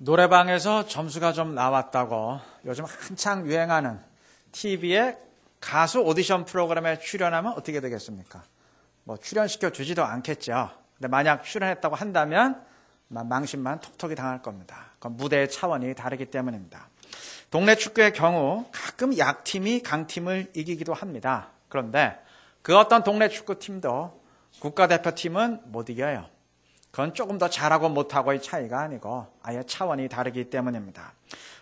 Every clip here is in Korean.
노래방에서 점수가 좀 나왔다고 요즘 한창 유행하는 TV의 가수 오디션 프로그램에 출연하면 어떻게 되겠습니까? 뭐 출연시켜 주지도 않겠죠. 근데 만약 출연했다고 한다면 망신만 톡톡히 당할 겁니다. 그건 무대의 차원이 다르기 때문입니다. 동네 축구의 경우 가끔 약팀이 강팀을 이기기도 합니다. 그런데 그 어떤 동네 축구팀도 국가대표팀은 못 이겨요. 그건 조금 더 잘하고 못하고의 차이가 아니고 아예 차원이 다르기 때문입니다.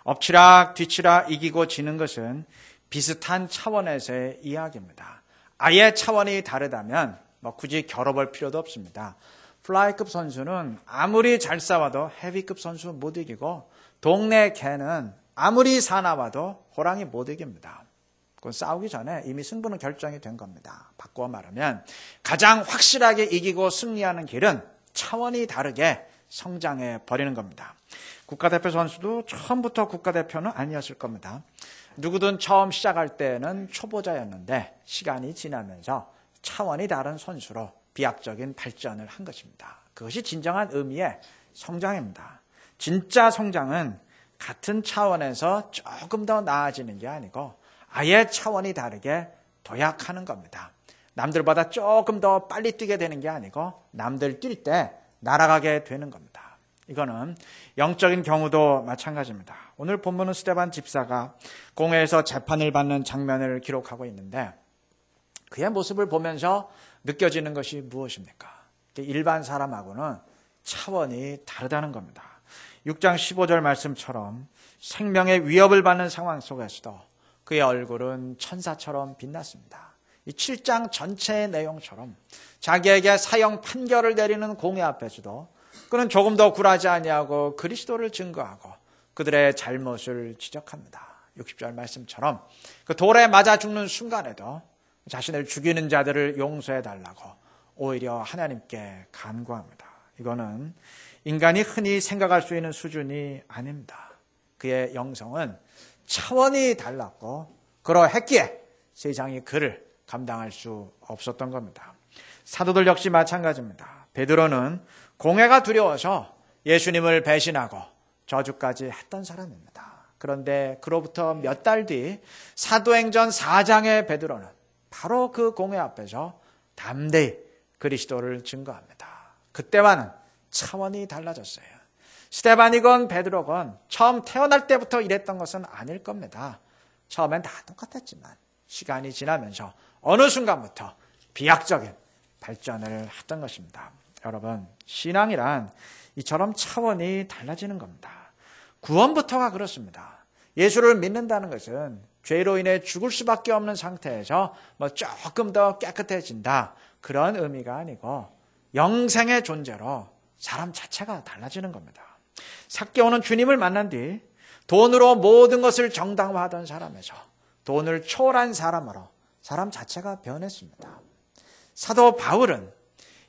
엎치락 뒤치락 이기고 지는 것은 비슷한 차원에서의 이야기입니다. 아예 차원이 다르다면 굳이 겨뤄볼 필요도 없습니다. 플라이급 선수는 아무리 잘 싸워도 헤비급 선수 못 이기고 동네 개는 아무리 사나워도 호랑이 못 이깁니다. 그건 싸우기 전에 이미 승부는 결정이 된 겁니다. 바꾸어 말하면 가장 확실하게 이기고 승리하는 길은 차원이 다르게 성장해 버리는 겁니다. 국가대표 선수도 처음부터 국가대표는 아니었을 겁니다. 누구든 처음 시작할 때는 초보자였는데 시간이 지나면서 차원이 다른 선수로 비약적인 발전을 한 것입니다. 그것이 진정한 의미의 성장입니다. 진짜 성장은 같은 차원에서 조금 더 나아지는 게 아니고 아예 차원이 다르게 도약하는 겁니다. 남들보다 조금 더 빨리 뛰게 되는 게 아니고 남들 뛸 때 날아가게 되는 겁니다. 이거는 영적인 경우도 마찬가지입니다. 오늘 본문은 스데반 집사가 공회에서 재판을 받는 장면을 기록하고 있는데 그의 모습을 보면서 느껴지는 것이 무엇입니까? 일반 사람하고는 차원이 다르다는 겁니다. 6장 15절 말씀처럼 생명의 위협을 받는 상황 속에서도 그의 얼굴은 천사처럼 빛났습니다. 이 7장 전체의 내용처럼 자기에게 사형 판결을 내리는 공회 앞에서도 그는 조금 더 굴하지 아니하고 그리스도를 증거하고 그들의 잘못을 지적합니다. 60절 말씀처럼 그 돌에 맞아 죽는 순간에도 자신을 죽이는 자들을 용서해달라고 오히려 하나님께 간구합니다. 이거는 인간이 흔히 생각할 수 있는 수준이 아닙니다. 그의 영성은 차원이 달랐고 그러했기에 세상이 그를 감당할 수 없었던 겁니다. 사도들 역시 마찬가지입니다. 베드로는 공회가 두려워서 예수님을 배신하고 저주까지 했던 사람입니다. 그런데 그로부터 몇 달 뒤 사도행전 4장의 베드로는 바로 그 공회 앞에서 담대히 그리스도를 증거합니다. 그때와는 차원이 달라졌어요. 스데반이건 베드로건 처음 태어날 때부터 이랬던 것은 아닐 겁니다. 처음엔 다 똑같았지만 시간이 지나면서 어느 순간부터 비약적인 발전을 했던 것입니다. 여러분, 신앙이란 이처럼 차원이 달라지는 겁니다. 구원부터가 그렇습니다. 예수를 믿는다는 것은 죄로 인해 죽을 수밖에 없는 상태에서 조금 더 깨끗해진다, 그런 의미가 아니고 영생의 존재로 사람 자체가 달라지는 겁니다. 삭개오는 주님을 만난 뒤 돈으로 모든 것을 정당화하던 사람에서 돈을 초월한 사람으로 사람 자체가 변했습니다. 사도 바울은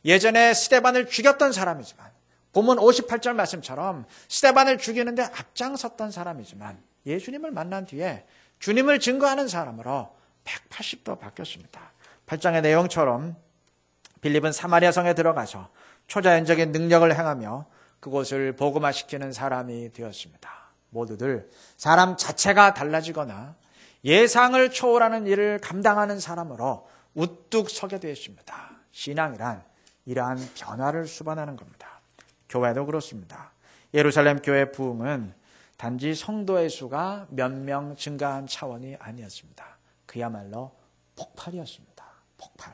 예전에 스데반을 죽였던 사람이지만 본문 58절 말씀처럼 스데반을 죽이는데 앞장섰던 사람이지만 예수님을 만난 뒤에 주님을 증거하는 사람으로 180도 바뀌었습니다. 8장의 내용처럼 빌립은 사마리아 성에 들어가서 초자연적인 능력을 행하며 그곳을 복음화시키는 사람이 되었습니다. 모두들 사람 자체가 달라지거나 예상을 초월하는 일을 감당하는 사람으로 우뚝 서게 되었습니다. 신앙이란 이러한 변화를 수반하는 겁니다. 교회도 그렇습니다. 예루살렘 교회 부흥은 단지 성도의 수가 몇 명 증가한 차원이 아니었습니다. 그야말로 폭발이었습니다. 폭발.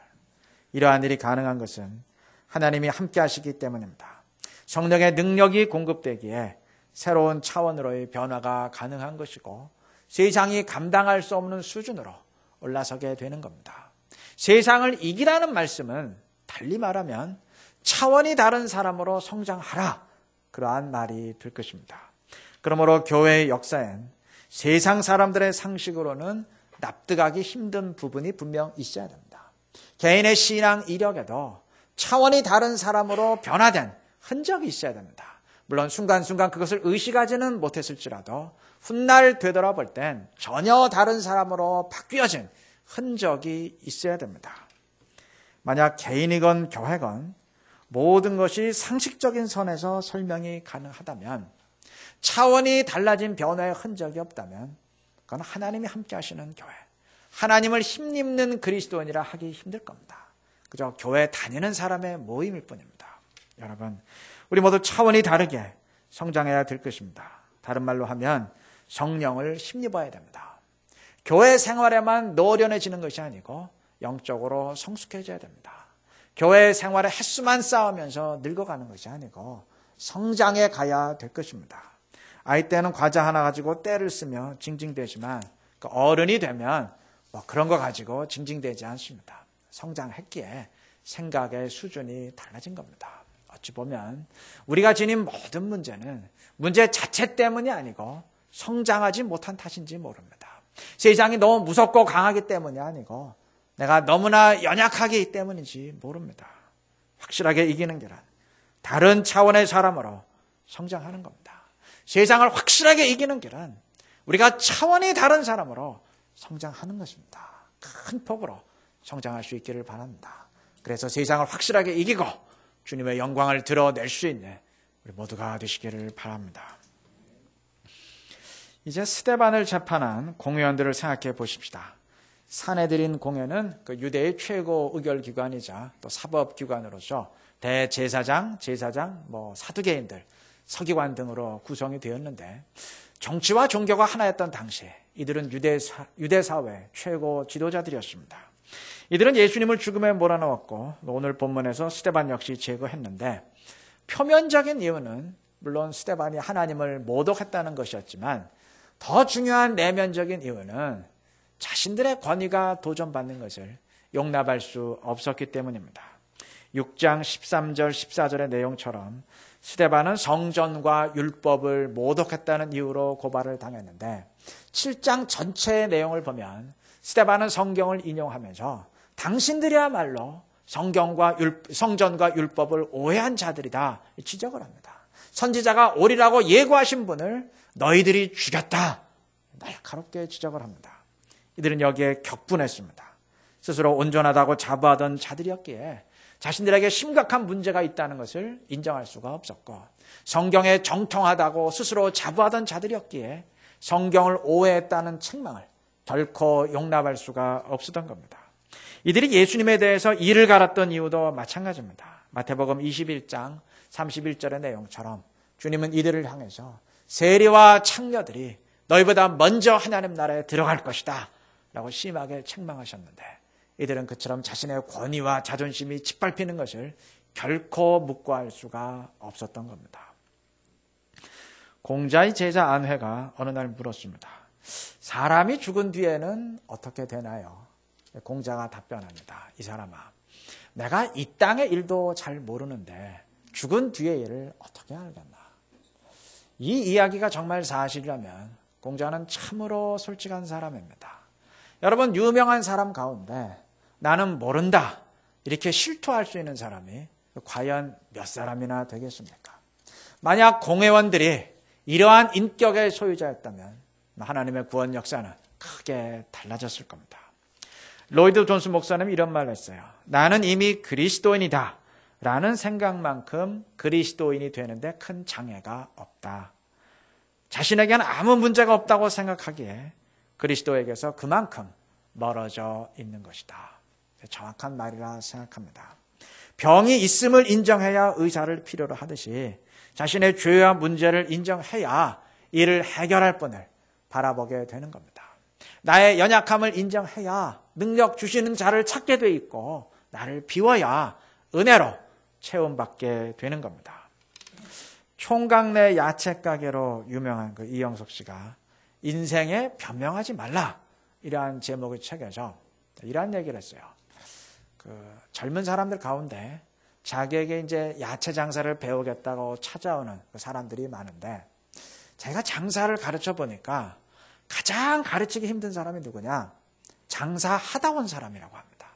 이러한 일이 가능한 것은 하나님이 함께 하시기 때문입니다. 성령의 능력이 공급되기에 새로운 차원으로의 변화가 가능한 것이고 세상이 감당할 수 없는 수준으로 올라서게 되는 겁니다. 세상을 이기라는 말씀은 달리 말하면 차원이 다른 사람으로 성장하라, 그러한 말이 될 것입니다. 그러므로 교회의 역사엔 세상 사람들의 상식으로는 납득하기 힘든 부분이 분명 있어야 됩니다. 개인의 신앙 이력에도 차원이 다른 사람으로 변화된 흔적이 있어야 됩니다. 물론 순간순간 그것을 의식하지는 못했을지라도 훗날 되돌아볼 땐 전혀 다른 사람으로 바뀌어진 흔적이 있어야 됩니다. 만약 개인이건 교회건 모든 것이 상식적인 선에서 설명이 가능하다면 차원이 달라진 변화의 흔적이 없다면 그건 하나님이 함께 하시는 교회, 하나님을 힘입는 그리스도인이라 하기 힘들 겁니다. 그저 교회 다니는 사람의 모임일 뿐입니다. 여러분, 우리 모두 차원이 다르게 성장해야 될 것입니다. 다른 말로 하면 성령을 힘입어야 됩니다. 교회 생활에만 노련해지는 것이 아니고 영적으로 성숙해져야 됩니다. 교회 생활의 횟수만 쌓으면서 늙어가는 것이 아니고 성장해 가야 될 것입니다. 아이 때는 과자 하나 가지고 떼를 쓰며 징징대지만 어른이 되면 그런 거 가지고 징징대지 않습니다. 성장했기에 생각의 수준이 달라진 겁니다. 어찌 보면 우리가 지닌 모든 문제는 문제 자체 때문이 아니고 성장하지 못한 탓인지 모릅니다. 세상이 너무 무섭고 강하기 때문이 아니고 내가 너무나 연약하기 때문인지 모릅니다. 확실하게 이기는 길은 다른 차원의 사람으로 성장하는 겁니다. 세상을 확실하게 이기는 길은 우리가 차원이 다른 사람으로 성장하는 것입니다. 큰 폭으로 성장할 수 있기를 바랍니다. 그래서 세상을 확실하게 이기고 주님의 영광을 드러낼 수 있는 우리 모두가 되시기를 바랍니다. 이제 스데반을 재판한 공회원들을 생각해 보십시다. 산헤드린 공회는 그 유대의 최고 의결기관이자 또 사법기관으로서 대제사장, 제사장, 사두개인들, 서기관 등으로 구성이 되었는데 정치와 종교가 하나였던 당시에 이들은 유대 사회 최고 지도자들이었습니다. 이들은 예수님을 죽음에 몰아넣었고 오늘 본문에서 스데반 역시 제거했는데 표면적인 이유는 물론 스데반이 하나님을 모독했다는 것이었지만 더 중요한 내면적인 이유는 자신들의 권위가 도전받는 것을 용납할 수 없었기 때문입니다. 6장 13절 14절의 내용처럼 스데반은 성전과 율법을 모독했다는 이유로 고발을 당했는데 7장 전체의 내용을 보면 스데반은 성경을 인용하면서 당신들이야말로 성전과 율법을 오해한 자들이다 지적을 합니다. 선지자가 오리라고 예고하신 분을 너희들이 죽였다 날카롭게 지적을 합니다. 이들은 여기에 격분했습니다. 스스로 온전하다고 자부하던 자들이었기에 자신들에게 심각한 문제가 있다는 것을 인정할 수가 없었고 성경에 정통하다고 스스로 자부하던 자들이었기에 성경을 오해했다는 책망을 결코 용납할 수가 없었던 겁니다. 이들이 예수님에 대해서 이를 갈았던 이유도 마찬가지입니다. 마태복음 21장 31절의 내용처럼 주님은 이들을 향해서 세리와 창녀들이 너희보다 먼저 하나님 나라에 들어갈 것이다 라고 심하게 책망하셨는데 이들은 그처럼 자신의 권위와 자존심이 짓밟히는 것을 결코 묵과할 수가 없었던 겁니다. 공자의 제자 안회가 어느 날 물었습니다. 사람이 죽은 뒤에는 어떻게 되나요? 공자가 답변합니다. 이 사람아, 내가 이 땅의 일도 잘 모르는데 죽은 뒤의 일을 어떻게 알겠나? 이 이야기가 정말 사실이라면 공자는 참으로 솔직한 사람입니다. 여러분, 유명한 사람 가운데 나는 모른다 이렇게 실토할 수 있는 사람이 과연 몇 사람이나 되겠습니까? 만약 공회원들이 이러한 인격의 소유자였다면 하나님의 구원 역사는 크게 달라졌을 겁니다. 로이드 존스 목사님이 이런 말을 했어요. 나는 이미 그리스도인이다 라는 생각만큼 그리스도인이 되는데 큰 장애가 없다. 자신에게는 아무 문제가 없다고 생각하기에 그리스도에게서 그만큼 멀어져 있는 것이다. 정확한 말이라 생각합니다. 병이 있음을 인정해야 의사를 필요로 하듯이 자신의 죄와 문제를 인정해야 이를 해결할 분을 바라보게 되는 겁니다. 나의 연약함을 인정해야 능력 주시는 자를 찾게 돼 있고 나를 비워야 은혜로 채움받게 되는 겁니다. 총각내 야채 가게로 유명한 그 이영석 씨가 인생에 변명하지 말라 이러한 제목의 책에서 이러한 얘기를 했어요. 그 젊은 사람들 가운데 자기에게 이제 야채 장사를 배우겠다고 찾아오는 그 사람들이 많은데 제가 장사를 가르쳐 보니까 가장 가르치기 힘든 사람이 누구냐? 장사하다 온 사람이라고 합니다.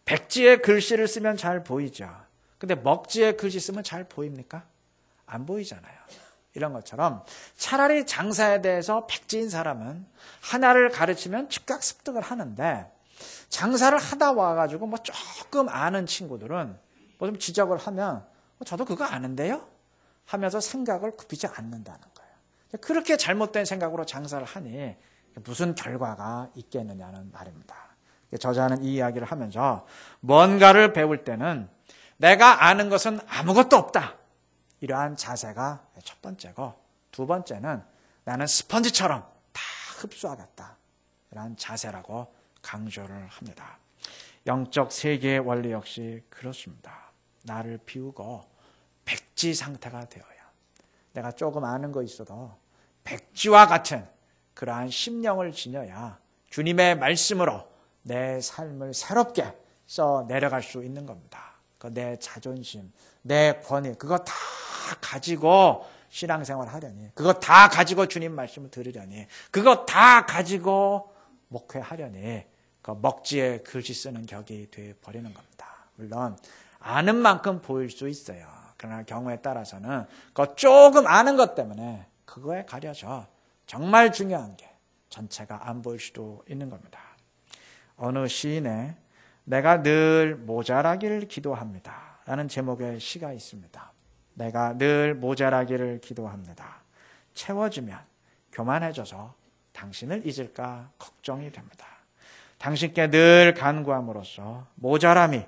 백지에 글씨를 쓰면 잘 보이죠. 근데 먹지에 글씨 쓰면 잘 보입니까? 안 보이잖아요. 이런 것처럼 차라리 장사에 대해서 백지인 사람은 하나를 가르치면 즉각 습득을 하는데 장사를 하다 와가지고 조금 아는 친구들은 좀 지적을 하면 저도 그거 아는데요? 하면서 생각을 굽히지 않는다는 거예요. 그렇게 잘못된 생각으로 장사를 하니 무슨 결과가 있겠느냐는 말입니다. 저자는 이 이야기를 하면서 뭔가를 배울 때는 내가 아는 것은 아무것도 없다. 이러한 자세가 첫 번째고, 두 번째는 나는 스펀지처럼 다 흡수하겠다. 이러한 자세라고 강조를 합니다. 영적 세계의 원리 역시 그렇습니다. 나를 비우고 백지 상태가 되어야, 내가 조금 아는 거 있어도 백지와 같은 그러한 심령을 지녀야 주님의 말씀으로 내 삶을 새롭게 써 내려갈 수 있는 겁니다. 내 자존심, 내 권위, 그거 다 가지고 신앙생활 하려니, 그거 다 가지고 주님 말씀을 들으려니, 그거 다 가지고 목회하려니 그 먹지에 글씨 쓰는 격이 되어버리는 겁니다. 물론 아는 만큼 보일 수 있어요. 그러나 경우에 따라서는 그 조금 아는 것 때문에 그거에 가려져 정말 중요한 게 전체가 안 보일 수도 있는 겁니다. 어느 시인의 내가 늘 모자라기를 기도합니다 라는 제목의 시가 있습니다. 내가 늘 모자라기를 기도합니다. 채워지면 교만해져서 당신을 잊을까 걱정이 됩니다. 당신께 늘 간구함으로써 모자람이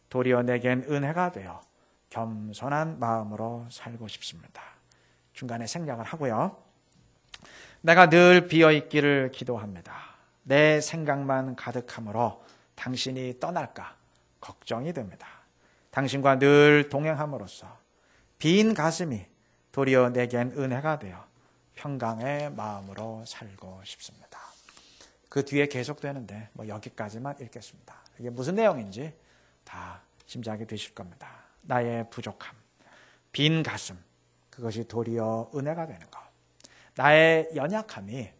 도리어 내겐 은혜가 되어 겸손한 마음으로 살고 싶습니다. 중간에 생략을 하고요. 내가 늘 비어있기를 기도합니다. 내 생각만 가득함으로 당신이 떠날까 걱정이 됩니다. 당신과 늘 동행함으로써 빈 가슴이 도리어 내겐 은혜가 되어 평강의 마음으로 살고 싶습니다. 그 뒤에 계속되는데 여기까지만 읽겠습니다. 이게 무슨 내용인지 다 짐작이 되실 겁니다. 나의 부족함, 빈 가슴, 그것이 도리어 은혜가 되는 것. 나의 연약함이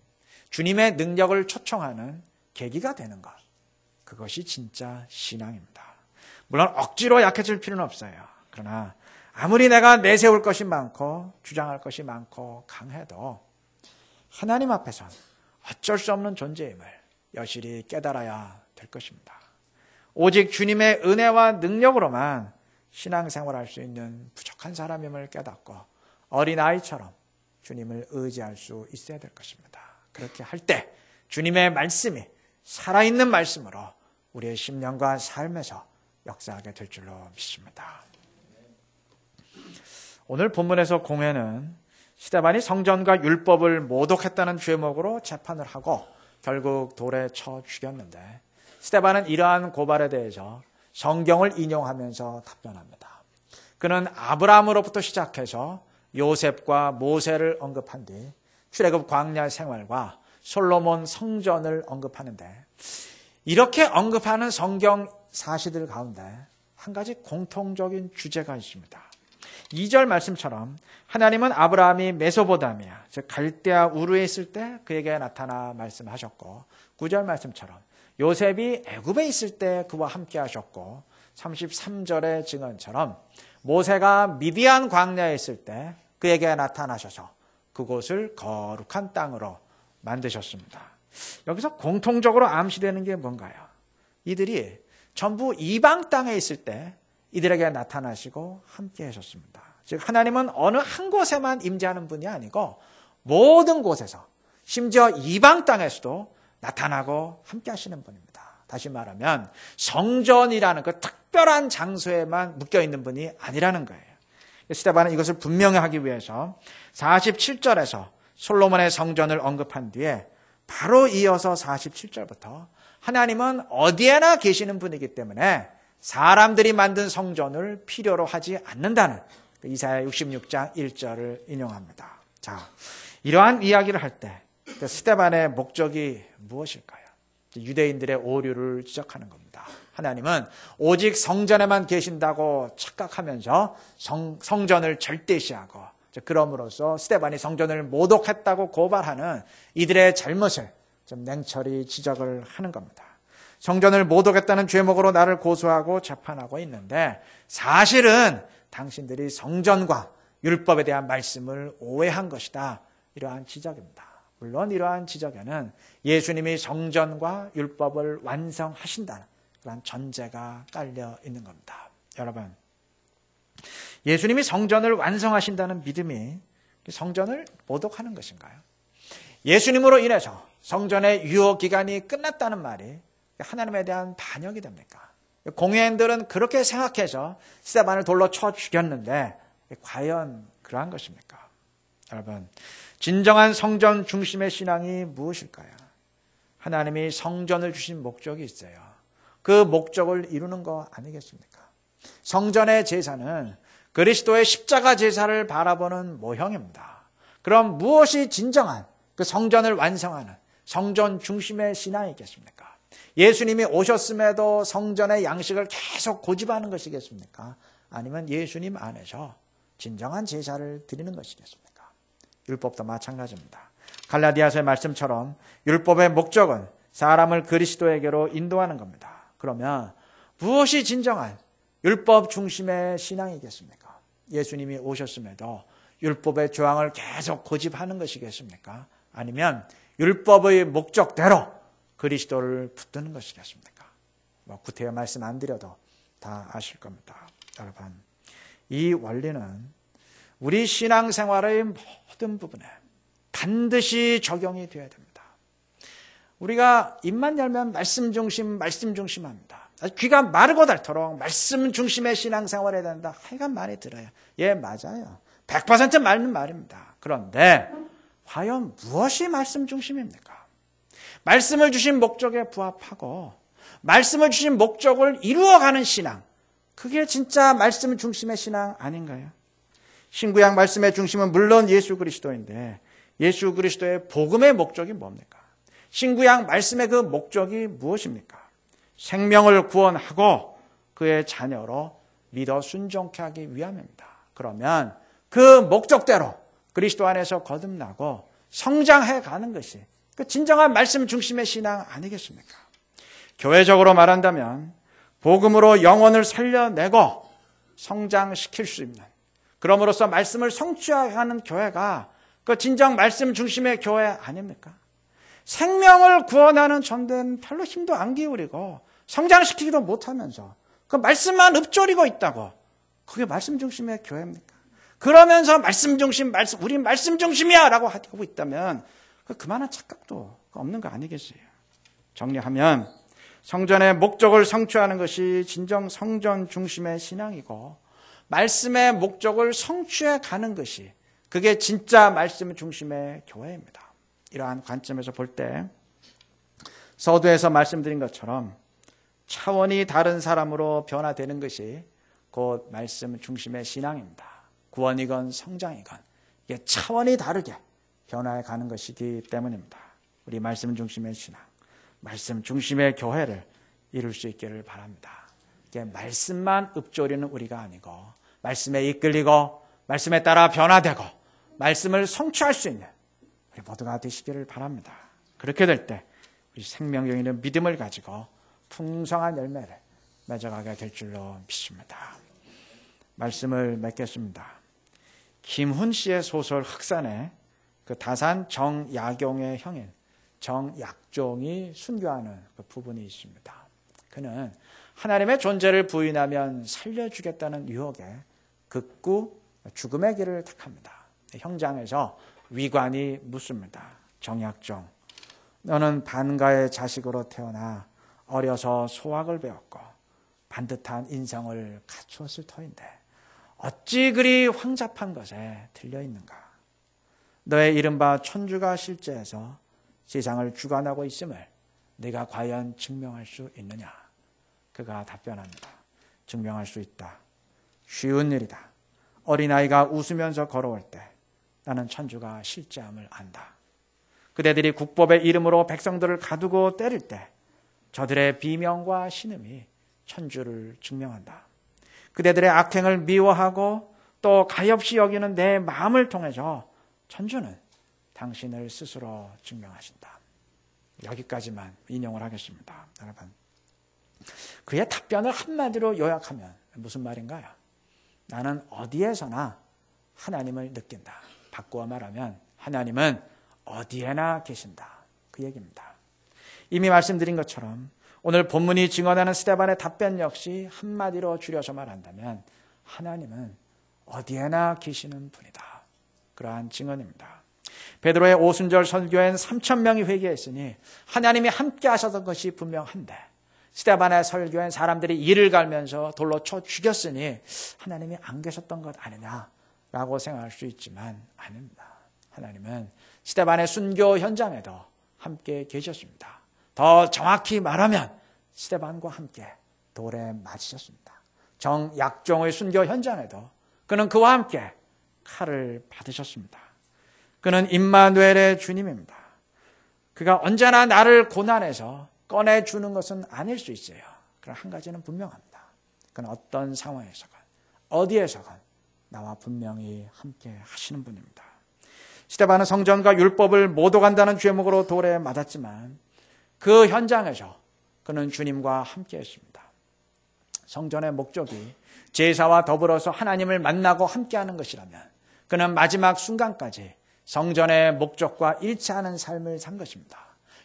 주님의 능력을 초청하는 계기가 되는 것. 그것이 진짜 신앙입니다. 물론 억지로 약해질 필요는 없어요. 그러나 아무리 내가 내세울 것이 많고 주장할 것이 많고 강해도 하나님 앞에선 어쩔 수 없는 존재임을 여실히 깨달아야 될 것입니다. 오직 주님의 은혜와 능력으로만 신앙생활할 수 있는 부족한 사람임을 깨닫고 어린아이처럼 주님을 의지할 수 있어야 될 것입니다. 그렇게 할 때 주님의 말씀이 살아있는 말씀으로 우리의 심령과 삶에서 역사하게 될 줄로 믿습니다. 오늘 본문에서 공회는 스데반이 성전과 율법을 모독했다는 죄목으로 재판을 하고 결국 돌에 쳐 죽였는데, 스데반은 이러한 고발에 대해서 성경을 인용하면서 답변합니다. 그는 아브라함으로부터 시작해서 요셉과 모세를 언급한 뒤 출애굽 광야 생활과 솔로몬 성전을 언급하는데, 이렇게 언급하는 성경 사실들 가운데 한 가지 공통적인 주제가 있습니다. 2절 말씀처럼 하나님은 아브라함이 메소포타미아, 즉 갈대아 우르에 있을 때 그에게 나타나 말씀하셨고, 9절 말씀처럼 요셉이 애굽에 있을 때 그와 함께 하셨고, 33절의 증언처럼 모세가 미디안 광야에 있을 때 그에게 나타나셔서 그곳을 거룩한 땅으로 만드셨습니다. 여기서 공통적으로 암시되는 게 뭔가요? 이들이 전부 이방 땅에 있을 때 이들에게 나타나시고 함께 하셨습니다. 즉 하나님은 어느 한 곳에만 임재하는 분이 아니고 모든 곳에서, 심지어 이방 땅에서도 나타나고 함께 하시는 분입니다. 다시 말하면 성전이라는 그 특별한 장소에만 묶여있는 분이 아니라는 거예요. 스데반은 이것을 분명히 하기 위해서 47절에서 솔로몬의 성전을 언급한 뒤에 바로 이어서 47절부터 하나님은 어디에나 계시는 분이기 때문에 사람들이 만든 성전을 필요로 하지 않는다는 이사야 66장 1절을 인용합니다. 자, 이러한 이야기를 할 때 스데반의 목적이 무엇일까요? 유대인들의 오류를 지적하는 겁니다. 하나님은 오직 성전에만 계신다고 착각하면서 성전을 절대시하고, 그럼으로써 스데반이 성전을 모독했다고 고발하는 이들의 잘못을 좀 냉철히 지적을 하는 겁니다. 성전을 모독했다는 죄목으로 나를 고소하고 재판하고 있는데, 사실은 당신들이 성전과 율법에 대한 말씀을 오해한 것이다. 이러한 지적입니다. 물론 이러한 지적에는 예수님이 성전과 율법을 완성하신다는 그런 전제가 깔려 있는 겁니다. 여러분, 예수님이 성전을 완성하신다는 믿음이 성전을 모독하는 것인가요? 예수님으로 인해서 성전의 유효 기간이 끝났다는 말이 하나님에 대한 반역이 됩니까? 공회인들은 그렇게 생각해서 스데반을 돌로 쳐 죽였는데 과연 그러한 것입니까? 여러분, 진정한 성전 중심의 신앙이 무엇일까요? 하나님이 성전을 주신 목적이 있어요. 그 목적을 이루는 거 아니겠습니까? 성전의 제사는 그리스도의 십자가 제사를 바라보는 모형입니다. 그럼 무엇이 진정한 그 성전을 완성하는 성전 중심의 신앙이겠습니까? 예수님이 오셨음에도 성전의 양식을 계속 고집하는 것이겠습니까? 아니면 예수님 안에서 진정한 제사를 드리는 것이겠습니까? 율법도 마찬가지입니다. 갈라디아서의 말씀처럼 율법의 목적은 사람을 그리스도에게로 인도하는 겁니다. 그러면 무엇이 진정한 율법 중심의 신앙이겠습니까? 예수님이 오셨음에도 율법의 조항을 계속 고집하는 것이겠습니까? 아니면 율법의 목적대로 그리스도를 붙드는 것이겠습니까? 구태여 말씀 안 드려도 다 아실 겁니다. 여러분, 이 원리는 우리 신앙생활의 모든 부분에 반드시 적용이 되어야 됩니다. 우리가 입만 열면 말씀 중심합니다. 귀가 마르고 닳도록 말씀 중심의 신앙생활을 해야 된다. 하여간 많이 들어요. 예, 맞아요. 100% 맞는 말입니다. 그런데 과연 무엇이 말씀 중심입니까? 말씀을 주신 목적에 부합하고 말씀을 주신 목적을 이루어가는 신앙, 그게 진짜 말씀 중심의 신앙 아닌가요? 신구약 말씀의 중심은 물론 예수 그리스도인데 예수 그리스도의 복음의 목적이 뭡니까? 신구약 말씀의 그 목적이 무엇입니까? 생명을 구원하고 그의 자녀로 믿어 순종케 하기 위함입니다. 그러면 그 목적대로 그리스도 안에서 거듭나고 성장해 가는 것이 그 진정한 말씀 중심의 신앙 아니겠습니까? 교회적으로 말한다면 복음으로 영혼을 살려내고 성장시킬 수 있는, 그럼으로써 말씀을 성취하는 교회가 그 진정 말씀 중심의 교회 아닙니까? 생명을 구원하는 전도는 별로 힘도 안 기울이고 성장시키기도 못하면서 그 말씀만 읊조리고 있다고, 그게 말씀 중심의 교회입니까? 그러면서 말씀 중심, 우린 말씀 중심이야 라고 하고 있다면 그만한 착각도 없는 거 아니겠어요? 정리하면 성전의 목적을 성취하는 것이 진정 성전 중심의 신앙이고 말씀의 목적을 성취해 가는 것이 그게 진짜 말씀 중심의 교회입니다. 이러한 관점에서 볼 때 서두에서 말씀드린 것처럼 차원이 다른 사람으로 변화되는 것이 곧 말씀 중심의 신앙입니다. 구원이건 성장이건 이게 차원이 다르게 변화해 가는 것이기 때문입니다. 우리 말씀 중심의 신앙, 말씀 중심의 교회를 이룰 수 있기를 바랍니다. 이게 말씀만 읊조리는 우리가 아니고 말씀에 이끌리고 말씀에 따라 변화되고 말씀을 성취할 수 있는 우리 모두가 되시기를 바랍니다. 그렇게 될 때 우리 생명력 있는 믿음을 가지고 풍성한 열매를 맺어가게 될 줄로 믿습니다. 말씀을 맺겠습니다. 김훈 씨의 소설 흑산에 그 다산 정약용의 형인 정약종이 순교하는 그 부분이 있습니다. 그는 하나님의 존재를 부인하면 살려주겠다는 유혹에 극구 죽음의 길을 택합니다. 형장에서 위관이 묻습니다. 정약종, 너는 반가의 자식으로 태어나 어려서 소학을 배웠고 반듯한 인성을 갖추었을 터인데 어찌 그리 황잡한 것에 들려있는가? 너의 이른바 천주가 실제에서 세상을 주관하고 있음을 네가 과연 증명할 수 있느냐? 그가 답변합니다. 증명할 수 있다. 쉬운 일이다. 어린아이가 웃으면서 걸어올 때 나는 천주가 실제함을 안다. 그대들이 국법의 이름으로 백성들을 가두고 때릴 때 저들의 비명과 신음이 천주를 증명한다. 그대들의 악행을 미워하고 또 가엾이 여기는 내 마음을 통해서 천주는 당신을 스스로 증명하신다. 여기까지만 인용을 하겠습니다. 여러분, 그의 답변을 한마디로 요약하면 무슨 말인가요? 나는 어디에서나 하나님을 느낀다. 바꾸어 말하면 하나님은 어디에나 계신다. 그 얘기입니다. 이미 말씀드린 것처럼 오늘 본문이 증언하는 스데반의 답변 역시 한마디로 줄여서 말한다면 하나님은 어디에나 계시는 분이다. 그러한 증언입니다. 베드로의 오순절 설교엔 3,000명이 회개했으니 하나님이 함께 하셨던 것이 분명한데, 스데반의 설교엔 사람들이 이를 갈면서 돌로 쳐 죽였으니 하나님이 안 계셨던 것 아니냐라고 생각할 수 있지만 아닙니다. 하나님은 스데반의 순교 현장에도 함께 계셨습니다. 더 정확히 말하면 스데반과 함께 돌에 맞으셨습니다. 정약종의 순교 현장에도 그는 그와 함께 칼을 받으셨습니다. 그는 임마누엘의 주님입니다. 그가 언제나 나를 고난에서 꺼내주는 것은 아닐 수 있어요. 그러나 한 가지는 분명합니다. 그는 어떤 상황에서건 어디에서건 나와 분명히 함께 하시는 분입니다. 스데반은 성전과 율법을 못 오간다는 죄목으로 돌에 맞았지만 그 현장에서 그는 주님과 함께 했습니다. 성전의 목적이 제사와 더불어서 하나님을 만나고 함께하는 것이라면 그는 마지막 순간까지 성전의 목적과 일치하는 삶을 산 것입니다.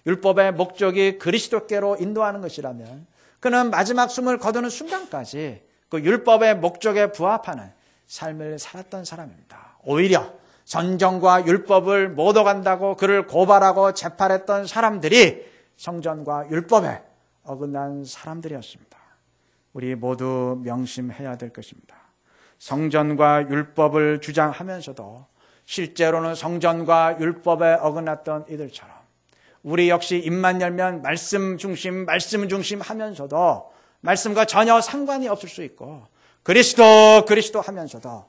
율법의 목적이 그리스도께로 인도하는 것이라면 그는 마지막 숨을 거두는 순간까지 그 율법의 목적에 부합하는 삶을 살았던 사람입니다. 오히려 성전과 율법을 못 오간다고 그를 고발하고 재판했던 사람들이 성전과 율법에 어긋난 사람들이었습니다. 우리 모두 명심해야 될 것입니다. 성전과 율법을 주장하면서도 실제로는 성전과 율법에 어긋났던 이들처럼 우리 역시 입만 열면 말씀 중심 하면서도 말씀과 전혀 상관이 없을 수 있고 그리스도 하면서도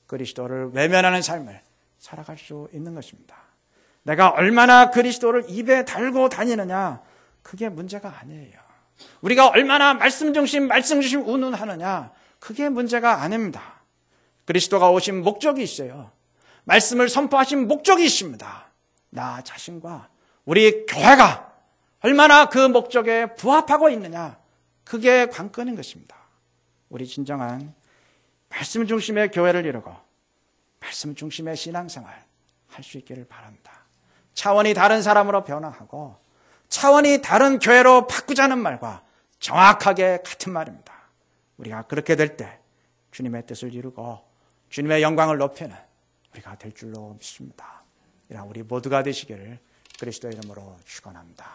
그리스도를 외면하는 삶을 살아갈 수 있는 것입니다. 내가 얼마나 그리스도를 입에 달고 다니느냐, 그게 문제가 아니에요. 우리가 얼마나 말씀 중심 운운하느냐, 그게 문제가 아닙니다. 그리스도가 오신 목적이 있어요. 말씀을 선포하신 목적이 있습니다. 나 자신과 우리 교회가 얼마나 그 목적에 부합하고 있느냐, 그게 관건인 것입니다. 우리 진정한 말씀 중심의 교회를 이루고 말씀 중심의 신앙생활 할 수 있기를 바랍니다. 차원이 다른 사람으로 변화하고 차원이 다른 교회로 바꾸자는 말과 정확하게 같은 말입니다. 우리가 그렇게 될 때 주님의 뜻을 이루고 주님의 영광을 높이는 우리가 될 줄로 믿습니다. 이런 우리 모두가 되시기를 그리스도의 이름으로 축원합니다.